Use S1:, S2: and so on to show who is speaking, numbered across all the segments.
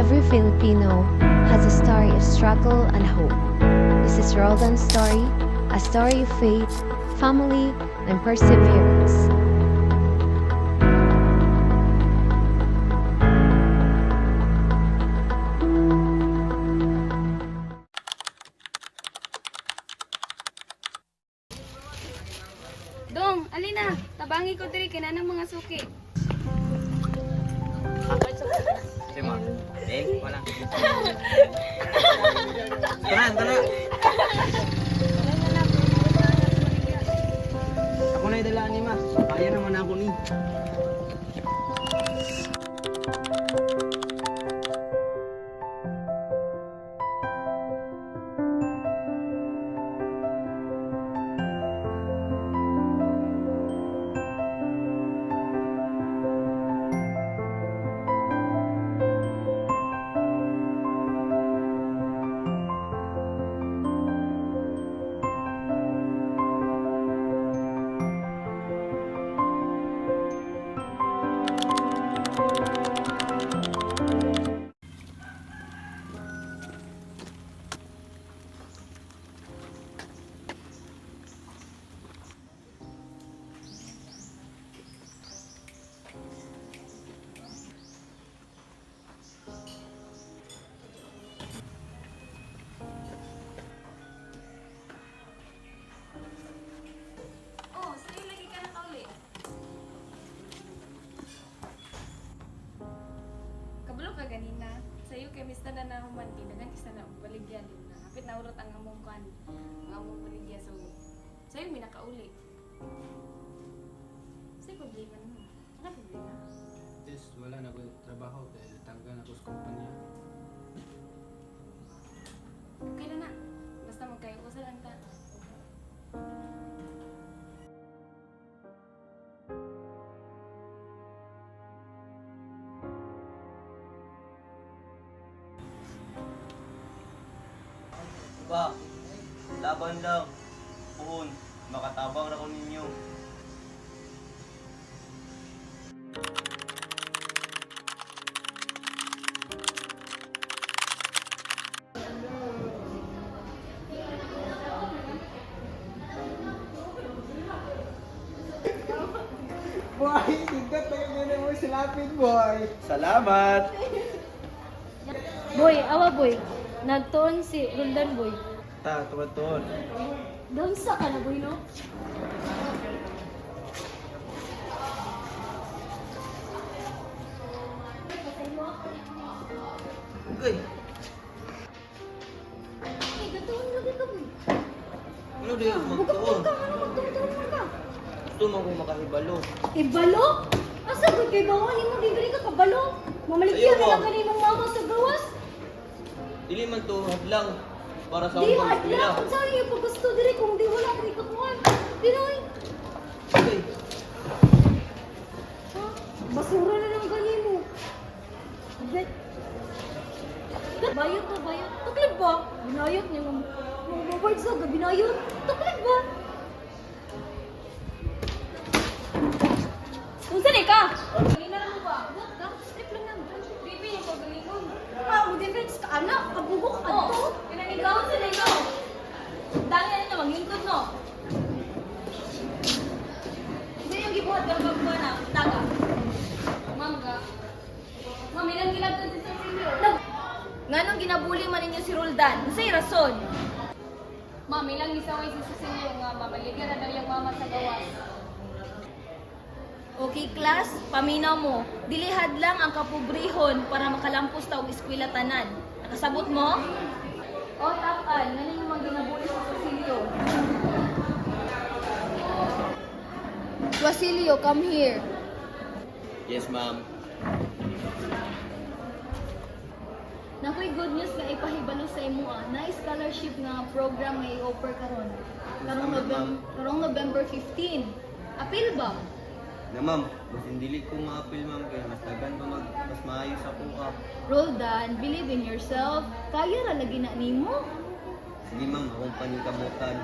S1: Every Filipino has a story of struggle and hope. This is Roldan's story, a story of faith, family, and perseverance.
S2: Dong, alina, tabangi ko diri kay nanang mga suki.
S3: Sige mo. Wala. Tara. Ako na idalaan ni Ma. Kaya naman ako ni.
S2: Oh, sa'yo lagi ka nakauli. Kabalo ka ganina. Sa'yo kay Mr. na nahumanti, dagan isa na baligyan din na. Hapit na urot ang among kan. Ang among baligya so. Sa'yo may nakauli. Sa'yo problema mo. Ano problema?
S4: Yes, wala na ko trabaho kaya natanggal na ko sa kumpanya.
S2: Okay na na. Basta magkayo ko sa lanta.
S3: Ba, laban lang. Puhon, makatabang na ko ninyo.
S4: Boy, tingkat na yung mo silapin, boy.
S3: Salamat!
S5: Boy, awa boy. Nagtuon si Roldan boy.
S3: Ta, tuwan.
S5: Doon sa ka na boy no?
S3: Uy,
S5: Ay, gatuon lagi ka boy.
S3: ano di ako magtuon?
S5: Ano magtuon ka?
S3: Gusto mo kong makahibalo.
S5: Ibalo? Asa boy kay bawal mo diri ka kabalo? Mamaligyan
S3: Ayaw,
S5: na lang
S3: ma'am.
S5: kaninong mama sa gawas.
S3: Dili man to hadlang para sa
S5: Di
S3: akong
S5: adla
S3: eskwela.
S5: kung saan yung paggusto diri kung di wala diri ka kuan. Dinoy.
S3: Uy,
S5: Ha? Basura na lang gani mo. Bet. Bayot na bayot. Tuklib ba? Binayot niya ng mga words sa binayot. Tuklib ba? Unsa ni ka?
S2: Kanina na mo ba?
S5: What ka? Strip lang naman.
S2: Bibi, ko galingon.
S5: Ah, mo defense ka anak, kabugok ka to.
S2: Oh, pinanigaw sila ikaw. Dali na naman, hingkod no. Hindi yung gibuhat ng gagwa na, taga. Ma'am ka. Ma'am, ilang ginagtan sa Cecilio?
S5: Nganong ginabuli man ninyo si Roldan? Unsay rason?
S2: Ma'am, ilang isaway si Cecilio nga mamaligyan na daw yung mama sa gawas.
S5: Okay, class, paminaw mo. Dilihad lang ang kapobrehon para makalampos ta og eskwela tanan. Nakasabot mo? O, takal. Ngayon yung mga ginabuli sa Cecilio. Basilio, come here.
S3: yes ma'am.
S5: Nakoy good news nga ipahibalo sa imo na scholarship nga program nga i-offer karon. Karong November 15. Apil ba?
S3: Na ma'am, mas hindi ko ma-appeal ma'am kaya mas dagan pa mas maayos ako ka.
S5: Roldan, believe in yourself. Kaya ra lagi na nimo.
S3: Sige ma'am, akong paningkamutan.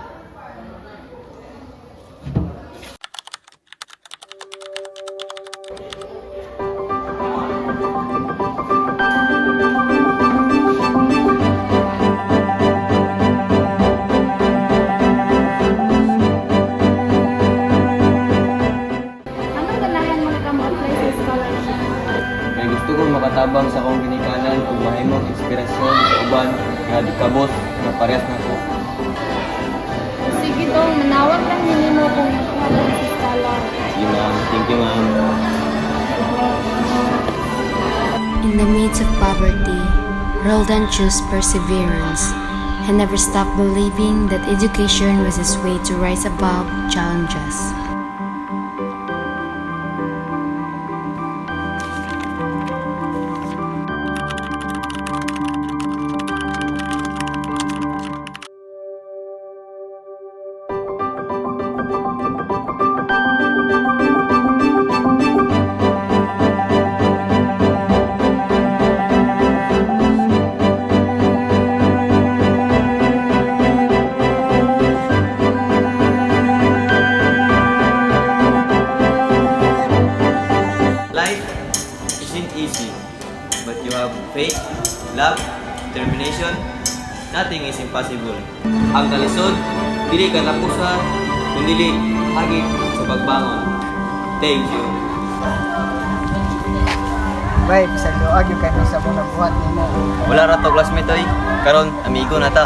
S3: tabang sa akong ginikanan ug mahimong inspirasyon sa uban nga kabos nga parehas nako.
S5: Sige dong, manawag lang nimo kung makahalan sa skala.
S3: Sige ma'am, thank you ma'am.
S1: In the midst of poverty, Roldan chose perseverance and never stopped believing that education was his way to rise above challenges.
S3: Life isn't easy, but you have faith, love, determination, nothing is impossible. Ang kalisod, dili katapusan, kundi hagit sa pagbangon. Thank you.
S4: Bay, bisag luag yung kayo sa mga buhat nimo.
S3: Wala ra to classmate oy. Karon amigo na ta.